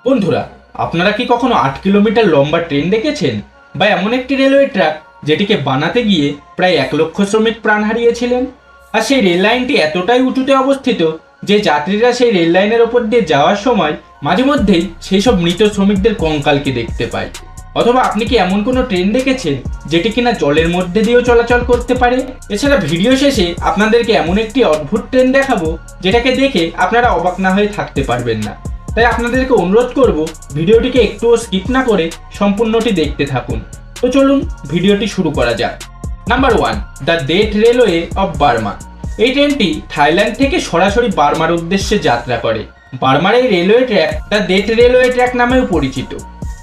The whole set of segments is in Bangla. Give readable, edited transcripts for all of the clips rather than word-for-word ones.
বন্ধুরা, আপনারা কি কখনো ৮ কিলোমিটার লম্বা ট্রেন দেখেছেন বা এমন একটি রেলওয়ে ট্র্যাক যেটিকে বানাতে গিয়ে প্রায় ১ লক্ষ শ্রমিক প্রাণ হারিয়েছিলেন? আর সেই রেল লাইনটি এতটাই উঁচুতে অবস্থিত যে যাত্রীরা সেই রেল লাইনের ওপর দিয়ে যাওয়ার সময় মাঝে মধ্যেই সেই সব মৃত শ্রমিকদের কঙ্কালকে দেখতে পায়। অথবা আপনি কি এমন কোনো ট্রেন দেখেছেন যেটি কিনা জলের মধ্যে দিয়েও চলাচল করতে পারে? এছাড়া ভিডিও শেষে আপনাদেরকে এমন একটি অদ্ভুত ট্রেন দেখাবো যেটাকে দেখে আপনারা অবাক না হয়ে থাকতে পারবেন না। তাই আপনাদেরকে অনুরোধ করব ভিডিওটিকে একটুও স্কিপ না করে সম্পূর্ণটি দেখতে থাকুন। তো চলুন ভিডিওটি শুরু করা যাক। Number 1, the death railway of Burma. এই ট্রেনটি থাইল্যান্ড থেকে সরাসরি বার্মার উদ্দেশ্যে যাত্রা করে। বার্মার এই railway track the death railway track নামেও পরিচিত,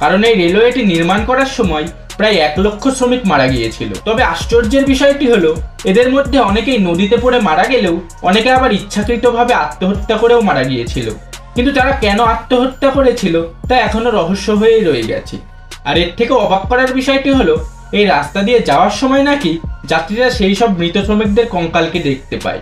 কারণ এই রেলওয়েটি নির্মাণ করার সময় প্রায় ১ লক্ষ শ্রমিক মারা গিয়েছিল। তবে আশ্চর্যের বিষয়টি হলো এদের মধ্যে অনেকেই নদীতে পড়ে মারা গেলেও অনেকে আবার ইচ্ছাকৃতভাবে আত্মহত্যা করেও মারা গিয়েছিল। কিন্তু তারা কেন আত্মহত্যা করেছিল তা এখনো রহস্য হয়েই রয়ে গেছে। আর এর থেকে অবাক করার বিষয়টি হলো এই রাস্তা দিয়ে যাওয়ার সময় নাকি যাত্রীরা সেই সব মৃত শ্রমিকদের কঙ্কালকে দেখতে পায়।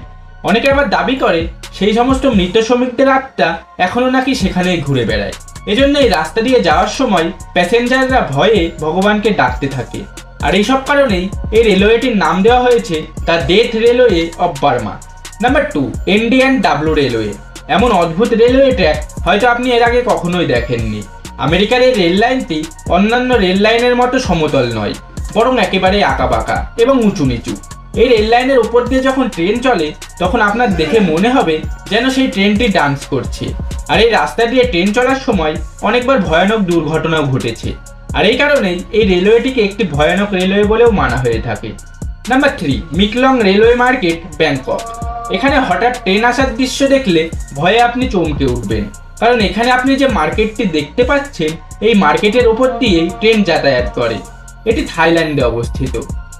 অনেকে আবার দাবি করে সেই সমস্ত মৃত শ্রমিকদের আত্মা এখনো নাকি সেখানেই ঘুরে বেড়ায়। এজন্য এই রাস্তা দিয়ে যাওয়ার সময় প্যাসেঞ্জাররা ভয়ে ভগবানকে ডাকতে থাকে। আর এইসব কারণেই এই রেলওয়েটির নাম দেওয়া হয়েছে the death railway of Burma. Number 2, NDN-W railway. এমন অদ্ভুত রেলওয়ে ট্র্যাক হয়তো আপনি এর আগে কখনোই দেখেননি। আমেরিকার এই রেল লাইনটি অন্যান্য রেল লাইনের মতো সমতল নয়, বরং একেবারে আঁকাবাঁকা এবং উঁচু নিচু। এই রেল লাইনের উপর দিয়ে যখন ট্রেন চলে তখন আপনার দেখে মনে হবে যেন সেই ট্রেনটি ডান্স করছে। আর এই রাস্তা দিয়ে ট্রেন চলার সময় অনেকবার ভয়ানক দুর্ঘটনাও ঘটেছে। আর এই কারণেই এই রেলওয়েটিকে একটি ভয়ানক রেলওয়ে বলেও মানা হয়ে থাকে। Number 3, Maeklong railway market, Bangkok. এখানে হঠাৎ ট্রেন আসার দৃশ্য দেখলে ভয়ে আপনি চমকে উঠবেন, কারণ এখানে আপনি যে মার্কেটটি দেখতে পাচ্ছেন এই মার্কেটের ওপর দিয়েই ট্রেন যাতায়াত করে। এটি থাইল্যান্ডে অবস্থিত।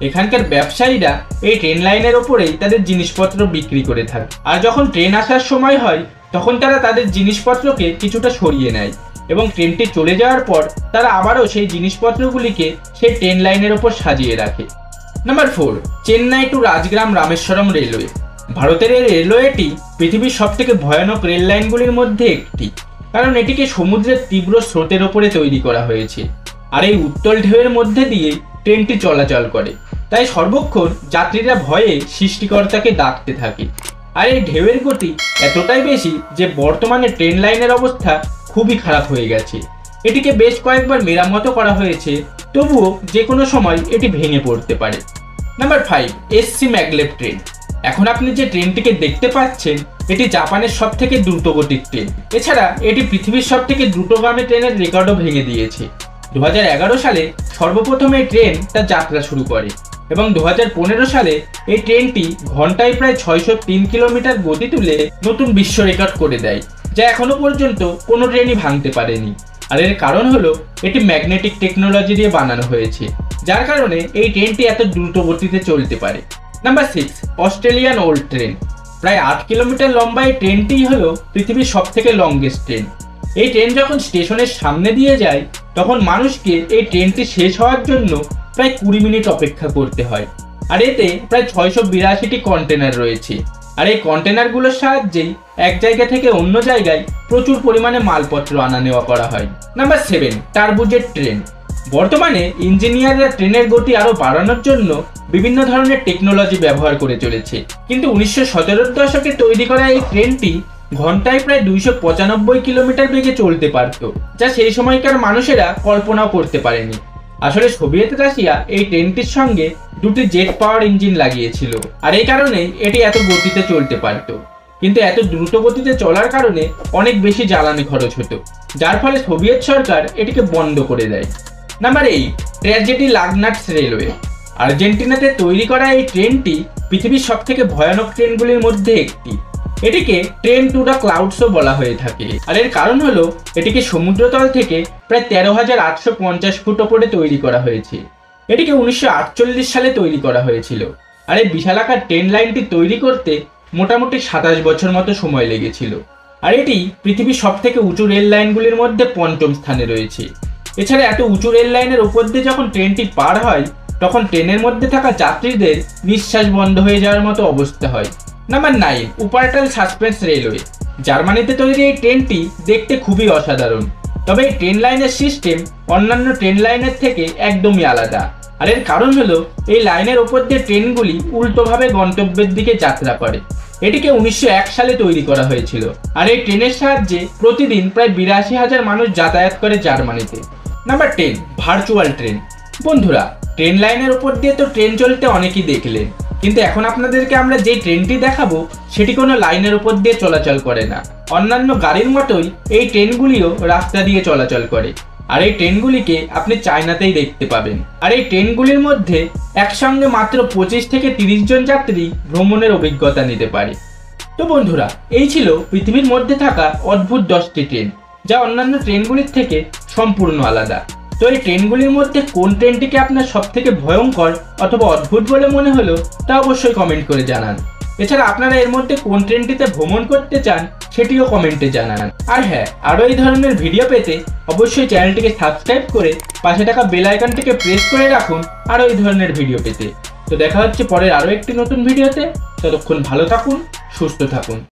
এখানকার ব্যবসায়ীরা এই ট্রেন লাইনের ওপরেই তাদের জিনিসপত্র বিক্রি করে থাকে। আর যখন ট্রেন আসার সময় হয় তখন তারা তাদের জিনিসপত্রকে কিছুটা সরিয়ে নেয় এবং ট্রেনটি চলে যাওয়ার পর তারা আবারও সেই জিনিসপত্রগুলিকে সেই ট্রেন লাইনের ওপর সাজিয়ে রাখে। Number 4, Chennai to Rajgram Rameswaram railway. ভারতের এই রেলওয়েটি পৃথিবীর সবথেকে ভয়ানক রেল লাইনগুলির মধ্যে একটি, কারণ এটিকে সমুদ্রের তীব্র স্রোতের ওপরে তৈরি করা হয়েছে। আর এই উত্তল ঢেউয়ের মধ্যে দিয়ে ট্রেনটি চলাচল করে, তাই সর্বক্ষণ যাত্রীরা ভয়ে সৃষ্টিকর্তাকে ডাকতে থাকে। আর এই ঢেউয়ের গতি এতটাই বেশি যে বর্তমানে ট্রেন লাইনের অবস্থা খুবই খারাপ হয়ে গেছে। এটিকে বেশ কয়েকবার মেরামতো করা হয়েছে, তবুও যে কোনো সময় এটি ভেঙে পড়তে পারে। Number 5, SC maglev train. এখন আপনি যে ট্রেনটিকে দেখতে পাচ্ছেন এটি জাপানের সবথেকে দ্রুতগতির ট্রেন। এছাড়া এটি পৃথিবীর সবথেকে দ্রুতগামী ট্রেনের রেকর্ডও ভেঙে দিয়েছে। 2011 সালে সর্বপ্রথম এই ট্রেন তার যাত্রা শুরু করে এবং 2015 সালে এই ট্রেনটি ঘন্টায় প্রায় 603 কিলোমিটার গতি তুলে নতুন বিশ্ব রেকর্ড করে দেয়, যা এখনো পর্যন্ত কোনো ট্রেনই ভাঙতে পারেনি। আর এর কারণ হলো এটি ম্যাগনেটিক টেকনোলজি দিয়ে বানানো হয়েছে, যার কারণে এই ট্রেনটি এত দ্রুত গতিতে চলতে পারে। Number 6, Australian old train. প্রায় 8 কিলোমিটার লম্বা এই ট্রেনটিই হলো পৃথিবীর সবথেকে লংগেস্ট ট্রেন। এই ট্রেন যখন স্টেশনের সামনে দিয়ে যায় তখন মানুষকে এই ট্রেনটি শেষ হওয়ার জন্য প্রায় 20 মিনিট অপেক্ষা করতে হয়। আর এতে প্রায় 682টি কন্টেনার রয়েছে। আর এই কন্টেনারগুলোর সাহায্যেই এক জায়গা থেকে অন্য জায়গায় প্রচুর পরিমাণে মালপত্র আনা নেওয়া করা হয়। Number 7, turbojet train. বর্তমানে ইঞ্জিনিয়াররা ট্রেনের গতি আরও বাড়ানোর জন্য বিভিন্ন ধরনের টেকনোলজি ব্যবহার করে চলেছে, কিন্তু 1917 দশকে তৈরি করা এই ট্রেনটি ঘন্টায় প্রায় 295 কিলোমিটার বেগে চলতে পারত, যা সেই সময়কার মানুষেরা কল্পনাও করতে পারেনি। আসলে সোভিয়েত রাশিয়া এই ট্রেনটির সঙ্গে দুটি জেট পাওয়ার ইঞ্জিন লাগিয়েছিল, আর এই কারণেই এটি এত গতিতে চলতে পারত। কিন্তু এত দ্রুত গতিতে চলার কারণে অনেক বেশি জ্বালানি খরচ হতো, যার ফলে সোভিয়েত সরকার এটিকে বন্ধ করে দেয়। নাম্বার 8, ট্র্যাজেডি লাগনাটস রেলওয়ে। আর্জেন্টিনাতে তৈরি করা এই ট্রেনটি পৃথিবীর সবথেকে ভয়ানক ট্রেনগুলির মধ্যে একটি। এটিকে ট্রেন টু দ্য ক্লাউডসও বলা হয়ে থাকে। আর এর কারণ হলো এটিকে সমুদ্রতল থেকে প্রায় 13,850 ফুট ওপরে তৈরি করা হয়েছে। এটিকে 1948 সালে তৈরি করা হয়েছিল। আর এই বিশালাকার ট্রেন লাইনটি তৈরি করতে মোটামুটি 27 বছর মতো সময় লেগেছিল। আর এটি পৃথিবীর সবথেকে উঁচু রেল লাইনগুলির মধ্যে 5ম স্থানে রয়েছে। এছাড়া এত উঁচু রেল লাইনের উপর দিয়ে যখন ট্রেনটি পার হয় তখন ট্রেনের মধ্যে থাকা যাত্রীদের নিঃশ্বাস বন্ধ হয়ে যাওয়ার মতো অবস্থা হয়। Number 9, Wuppertal suspension railway. জার্মানিতে তৈরি এই ট্রেনটি দেখতে খুবই অসাধারণ। তবে এই ট্রেন লাইনের সিস্টেম অন্যান্য ট্রেন লাইনের থেকে একদমই আলাদা। আর এর কারণ হলো এই লাইনের ওপর দিয়ে ট্রেনগুলি উল্টোভাবে গন্তব্যের দিকে যাত্রা করে। এটিকে 1901 সালে তৈরি করা হয়েছিল। আর এই ট্রেনের সাহায্যে প্রতিদিন প্রায় 82,000 মানুষ যাতায়াত করে জার্মানিতে। Number 10, virtual train. বন্ধুরা, ট্রেন লাইনের উপর দিয়ে তো ট্রেন চলতে অনেকেই দেখলেন, কিন্তু এখন আপনাদেরকে আমরা যে ট্রেনটি দেখাবো সেটি কোনো লাইনের উপর দিয়ে চলাচল করে না। অন্যান্য গাড়ির মতোই এই ট্রেনগুলিও রাস্তা দিয়ে চলাচল করে। আর এই ট্রেনগুলিকে আপনি চায়নাতেই দেখতে পাবেন। আর এই ট্রেনগুলির মধ্যে একসঙ্গে মাত্র 25 থেকে 30 জন যাত্রী ভ্রমণের অভিজ্ঞতা নিতে পারে। তো বন্ধুরা, এই ছিল পৃথিবীর মধ্যে থাকা অদ্ভুত 10টি ট্রেন, যা অন্যান্য ট্রেনগুলির থেকে সম্পূর্ণ আলাদা। তো এই ট্রেনগুলির মধ্যে কোন ট্রেনটিকে আপনার সব থেকে ভয়ঙ্কর অথবা অদ্ভুত বলে মনে হলো তা অবশ্যই কমেন্ট করে জানান। এছাড়া আপনারা এর মধ্যে কোন ট্রেনটিতে ভ্রমণ করতে চান সেটিও কমেন্টে জানান। আর হ্যাঁ, আরও এই ধরনের ভিডিও পেতে অবশ্যই চ্যানেলটিকে সাবস্ক্রাইব করে পাশে থাকা বেল আইকনটিকে প্রেস করে রাখুন আরও এই ধরনের ভিডিও পেতে। তো দেখা হচ্ছে পরের আরও একটি নতুন ভিডিওতে। ততক্ষণ ভালো থাকুন, সুস্থ থাকুন।